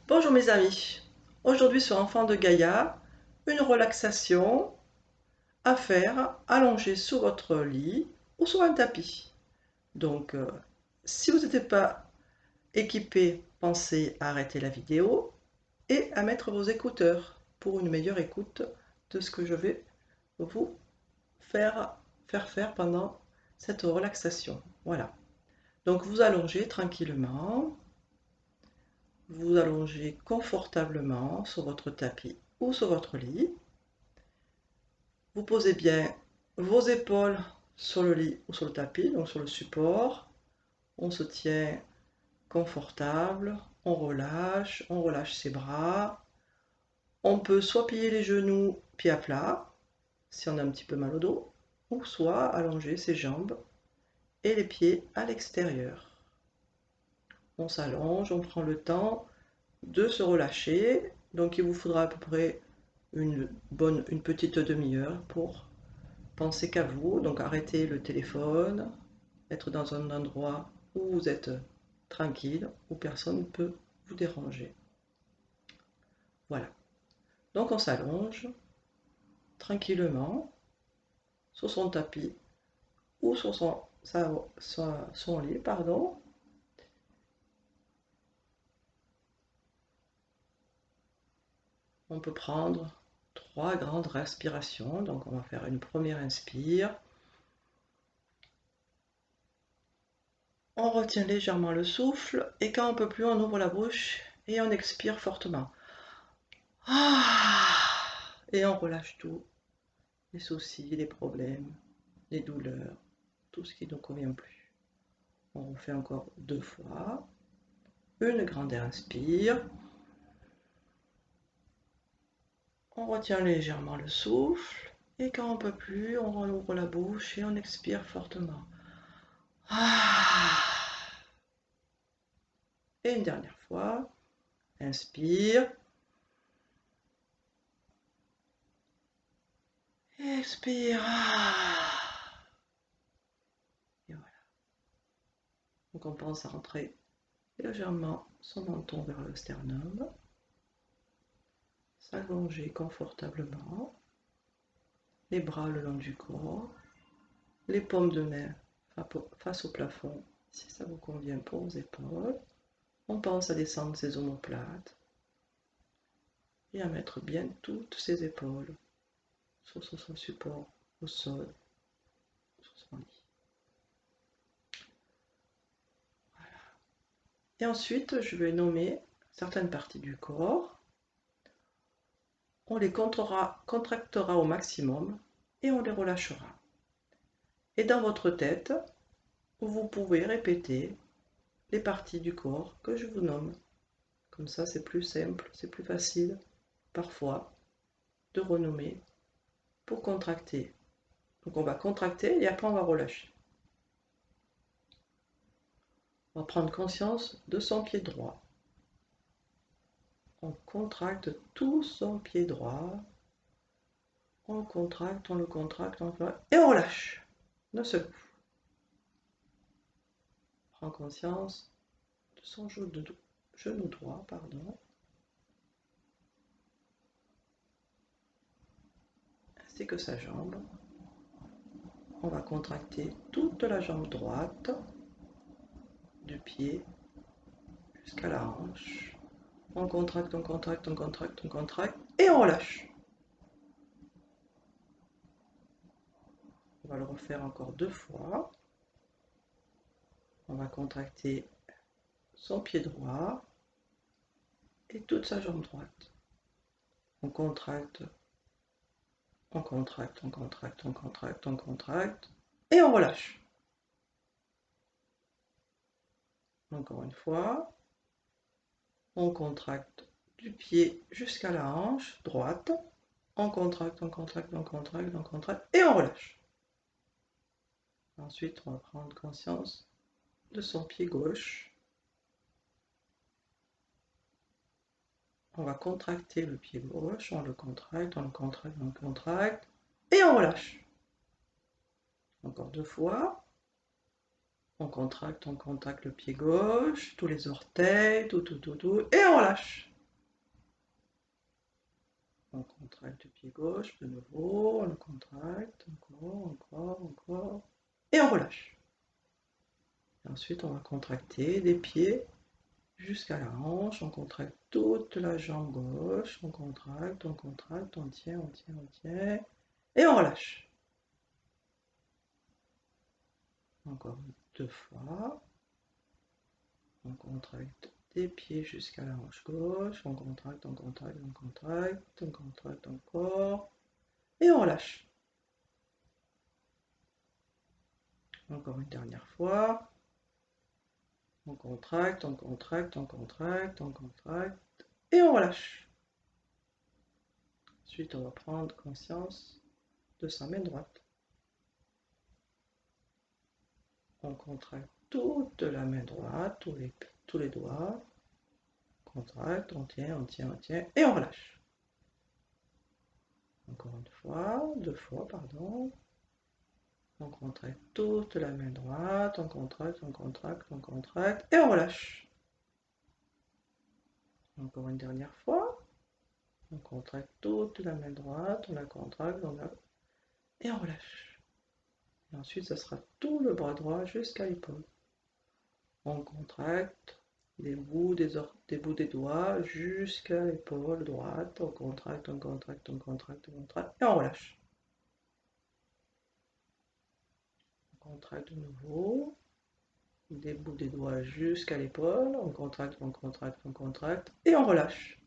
Bonjour mes amis, aujourd'hui sur Enfant de Gaïa, une relaxation à faire allongée sur votre lit ou sur un tapis. Donc si vous n'êtes pas équipé, pensez à arrêter la vidéo et à mettre vos écouteurs pour une meilleure écoute de ce que je vais vous faire pendant cette relaxation. Voilà. Donc vous allongez tranquillement. Vous allongez confortablement sur votre tapis ou sur votre lit. Vous posez bien vos épaules sur le lit ou sur le tapis, donc sur le support. On se tient confortable, on relâche ses bras. On peut soit plier les genoux pieds à plat, si on a un petit peu mal au dos, ou soit allonger ses jambes et les pieds à l'extérieur. On s'allonge, on prend le temps de se relâcher. Donc il vous faudra à peu près une petite demi-heure pour penser qu'à vous. Donc arrêtez le téléphone, être dans un endroit où vous êtes tranquille, où personne ne peut vous déranger. Voilà. Donc on s'allonge tranquillement sur son tapis ou sur son lit, pardon. On peut prendre 3 grandes respirations. Donc on va faire une première inspire. On retient légèrement le souffle et quand on ne peut plus, on ouvre la bouche et on expire fortement. Et on relâche tout, les soucis, les problèmes, les douleurs, tout ce qui ne nous convient plus. On refait encore 2 fois. Une grande inspire. On retient légèrement le souffle et quand on ne peut plus, on ouvre la bouche et on expire fortement. Et une dernière fois. Inspire. Expire. Et voilà. Donc on pense à rentrer légèrement son menton vers le sternum. S'allonger confortablement. Les bras le long du corps. Les paumes de main face au plafond, si ça vous convient pour vos épaules. On pense à descendre ses omoplates et à mettre bien toutes ses épaules sur son support, au sol, sur son lit. Voilà. Et ensuite, je vais nommer certaines parties du corps. On les contractera au maximum et on les relâchera. Et dans votre tête, vous pouvez répéter les parties du corps que je vous nomme. Comme ça, c'est plus simple, c'est plus facile, parfois, de renommer pour contracter. Donc on va contracter et après on va relâcher. On va prendre conscience de son pied droit. On contracte tout son pied droit. On le contracte, on le contracte, et on relâche d'un seul coup. On prend conscience de son genou droit, pardon, ainsi que sa jambe. On va contracter toute la jambe droite, du pied jusqu'à la hanche. On contracte, on contracte, on contracte, on contracte, et on relâche. On va le refaire encore 2 fois. On va contracter son pied droit et toute sa jambe droite. On contracte, on contracte, on contracte, on contracte, on contracte, et on relâche. Encore une fois, on contracte du pied jusqu'à la hanche droite. On contracte, on contracte, on contracte, on contracte, et on relâche. Ensuite, on va prendre conscience de son pied gauche. On va contracter le pied gauche, on le contracte, on le contracte, on le contracte, et on relâche. Encore 2 fois. On contracte le pied gauche, tous les orteils, tout, et on relâche. On contracte le pied gauche de nouveau, on le contracte, encore, et on relâche. Et ensuite, on va contracter des pieds jusqu'à la hanche, on contracte toute la jambe gauche, on contracte, on tient, et on relâche. Encore 2 fois. On contracte des pieds jusqu'à la hanche gauche, on contracte encore, et on relâche. Encore une dernière fois. On contracte, et on relâche. Ensuite, on va prendre conscience de sa main droite. On contracte toute la main droite, tous les doigts. On contracte, on tient, et on relâche. Encore une fois, 2 fois, pardon. On contracte toute la main droite, on contracte, et on relâche. Encore une dernière fois. On contracte toute la main droite, on la contracte, et on relâche. Et ensuite, ce sera tout le bras droit jusqu'à l'épaule. On contracte des bouts des doigts jusqu'à l'épaule droite. On contracte, et on relâche. On contracte de nouveau des bouts des doigts jusqu'à l'épaule. On contracte, et on relâche.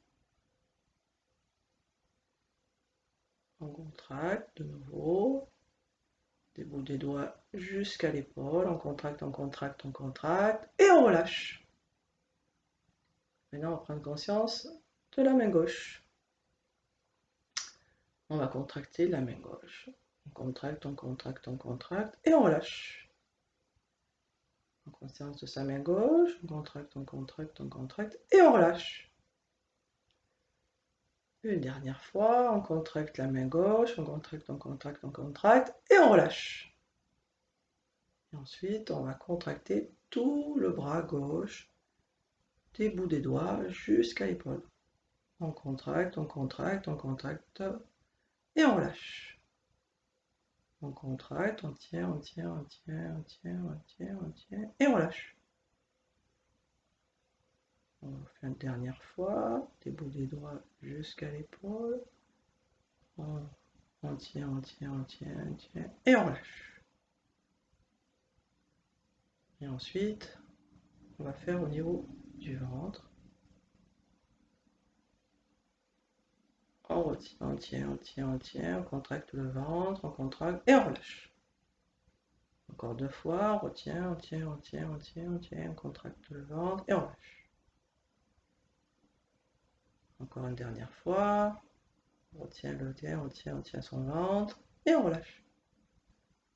On contracte de nouveau des bouts des doigts jusqu'à l'épaule, on contracte, et on relâche. Maintenant, on va prendre conscience de la main gauche. On va contracter la main gauche. On contracte, et on relâche. On prend conscience de sa main gauche, on contracte, et on relâche. Une dernière fois, on contracte la main gauche, on contracte, et on relâche. Et ensuite, on va contracter tout le bras gauche, des bouts des doigts jusqu'à l'épaule. On contracte, et on relâche. On contracte, on tient, et on relâche. On fait une dernière fois, des bouts des doigts jusqu'à l'épaule. On tient, et on relâche. Et ensuite, on va faire au niveau du ventre. On retient, on contracte le ventre, on contracte, et on relâche. Encore 2 fois, on retient, on contracte le ventre, et on relâche. Encore une dernière fois, on tient son ventre, et on relâche.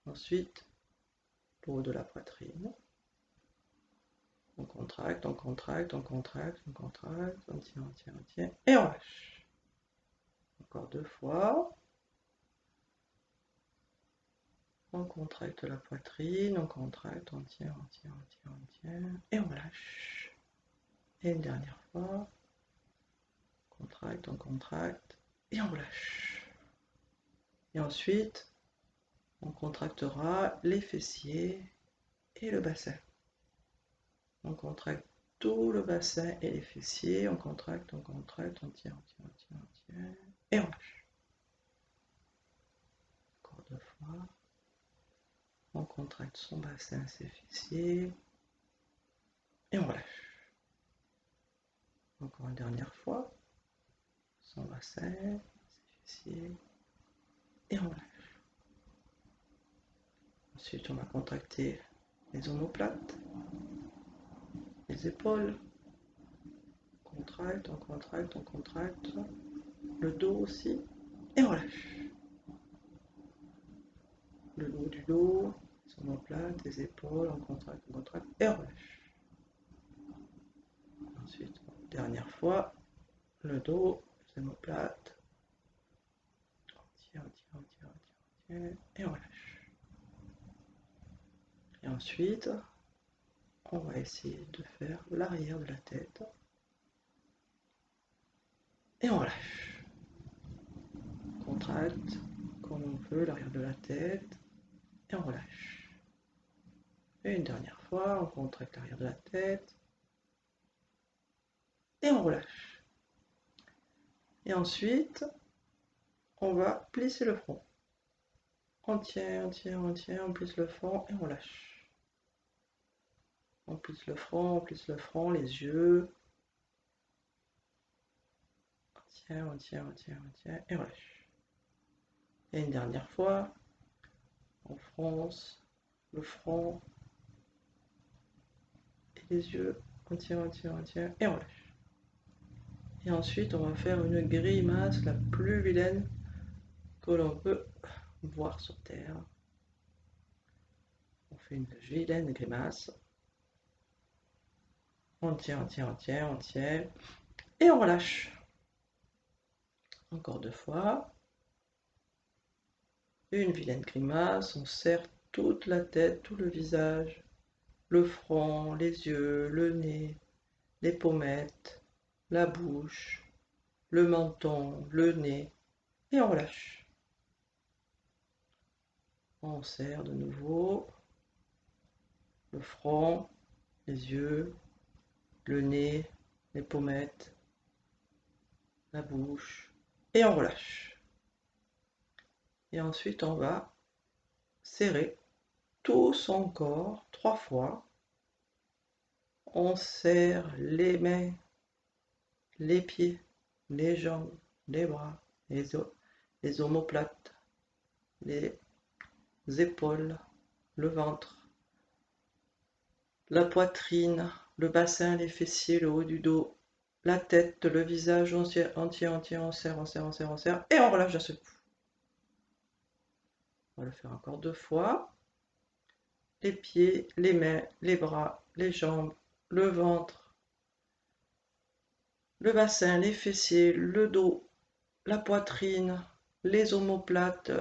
Ensuite, le haut de la poitrine. On contracte, on tient, et on relâche. Encore 2 fois. On contracte la poitrine, on contracte, on tient, et on relâche. Et une dernière fois. On contracte, et on relâche. Et ensuite, on contractera les fessiers et le bassin. On contracte tout le bassin et les fessiers, on contracte, on tient, et on lâche. Encore 2 fois. On contracte son bassin, ses fessiers, et on relâche. Encore une dernière fois. Son bassin, ses fessiers, et on relâche. Ensuite, on va contracter les omoplates, les épaules. On contracte, le dos aussi, et on relâche. Le haut du dos, les omoplates, les épaules, on contracte, et on relâche. Ensuite, dernière fois, le dos, les omoplates, on tient, et on relâche. Et ensuite, on va essayer de faire l'arrière de la tête, et on relâche. contracte comme on veut l'arrière de la tête et on relâche. Et une dernière fois, on contracte l'arrière de la tête et on relâche. Et ensuite, on va plisser le front. On tient, on tient, on tient, on plisse le front et on lâche. On plisse le front, les yeux. On tient, on tient, on tient, on tient et on lâche. Et une dernière fois, on fronce le front et les yeux. On tient, on tient, on tient et on lâche. Et ensuite, on va faire une grimace la plus vilaine que l'on peut voir sur Terre. On fait une vilaine grimace. On tient, on tient, on tient, on tient. Et on relâche. Encore 2 fois. Une vilaine grimace. On serre toute la tête, tout le visage, le front, les yeux, le nez, les pommettes, la bouche, le menton, le nez. Et on relâche. On serre de nouveau le front, les yeux, le nez, les pommettes, la bouche, et on relâche. Et ensuite, on va serrer tout son corps 3 fois. On serre les mains, les pieds, les jambes, les bras, les omoplates, les épaules, le ventre, la poitrine, le bassin, les fessiers, le haut du dos, la tête, le visage, on serre, on serre, on serre, on serre, on serre, et on relâche d'un seul coup. On va le faire encore 2 fois. Les pieds, les mains, les bras, les jambes, le ventre, le bassin, les fessiers, le dos, la poitrine, les omoplates,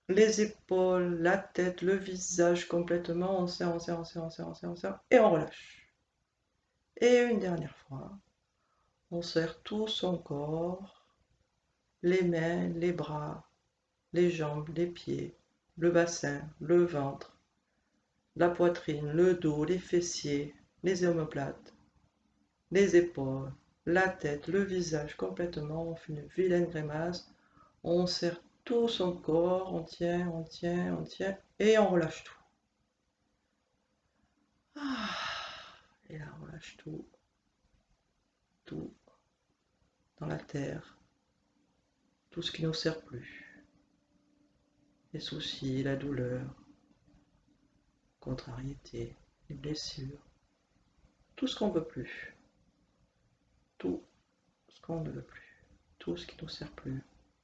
les épaules, la tête, le visage complètement. On serre, on serre, on serre, on serre, on serre, on serre, et on relâche. Et une dernière fois, on serre tout son corps, les mains, les bras, les jambes, les pieds, le bassin, le ventre, la poitrine, le dos, les fessiers, les omoplates, les épaules, la tête, le visage complètement. On fait une vilaine grimace. On serre tout son corps. On tient, on tient, on tient. Et on relâche tout. Et là, on lâche tout. Tout dans la terre. Tout ce qui ne nous sert plus. Les soucis, la douleur, contrariété, les blessures. Tout ce qu'on ne veut plus. Tout ce qu'on ne veut plus. Tout ce qui ne nous sert plus.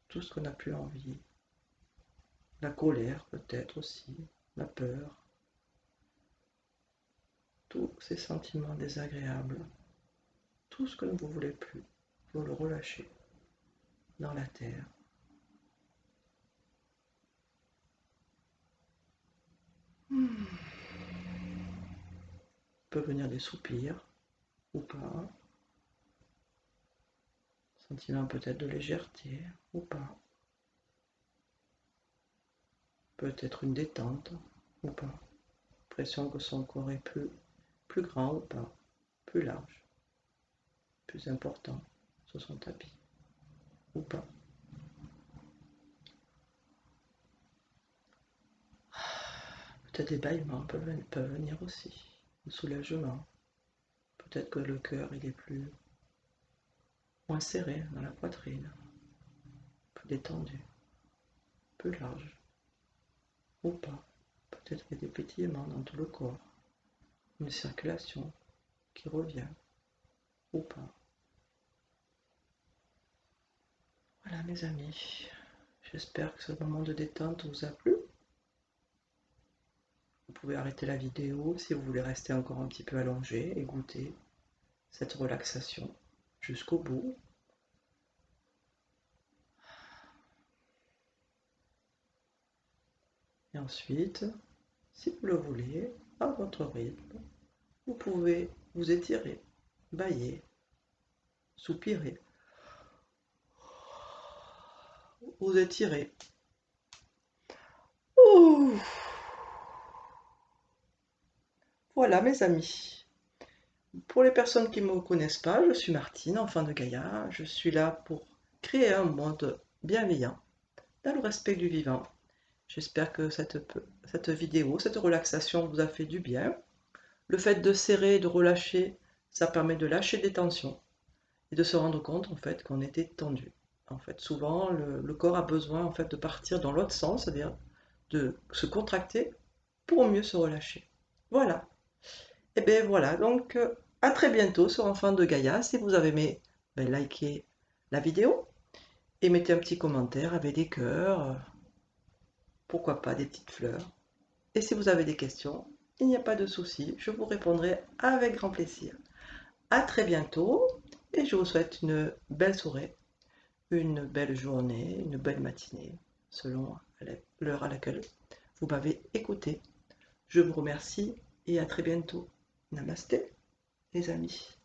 Tout ce qu'on n'a plus envie. La colère peut-être aussi. La peur. Tous ces sentiments désagréables. Tout ce que vous ne voulez plus. Vous le relâchez dans la terre. Peut venir des soupirs ou pas. Sentiment peut-être de légèreté ou pas. Peut-être une détente ou pas. Impression que son corps est plus grand ou pas. Plus large. Plus important sur son tapis ou pas. Peut-être des bâillements peuvent venir aussi. Le soulagement. Peut-être que le cœur il est moins serré dans la poitrine. Plus détendu. Plus large. Ou pas. Peut-être qu'il y a des pétillements dans tout le corps. Une circulation qui revient. Ou pas. Voilà mes amis. J'espère que ce moment de détente vous a plu. Vous pouvez arrêter la vidéo si vous voulez rester encore un petit peu allongé et goûter cette relaxation jusqu'au bout. Et ensuite, si vous le voulez, à votre rythme, vous pouvez vous étirer, bâiller, soupirer vous étirez. Ouh. Voilà mes amis. Pour les personnes qui ne me connaissent pas, je suis Martine, enfant de Gaïa. Je suis là pour créer un monde bienveillant, dans le respect du vivant. J'espère que cette vidéo, cette relaxation vous a fait du bien. Le fait de serrer, de relâcher, ça permet de lâcher des tensions et de se rendre compte en fait qu'on était tendu. En fait, souvent, le corps a besoin en fait de partir dans l'autre sens, c'est-à-dire de se contracter pour mieux se relâcher. Voilà. Et bien voilà, donc à très bientôt sur Enfant de Gaïa. Si vous avez aimé, ben, likez la vidéo et mettez un petit commentaire avec des cœurs, pourquoi pas des petites fleurs. Et si vous avez des questions, il n'y a pas de souci, je vous répondrai avec grand plaisir. À très bientôt et je vous souhaite une belle soirée, une belle journée, une belle matinée, selon l'heure à laquelle vous m'avez écouté. Je vous remercie et à très bientôt. Namasté, les amis.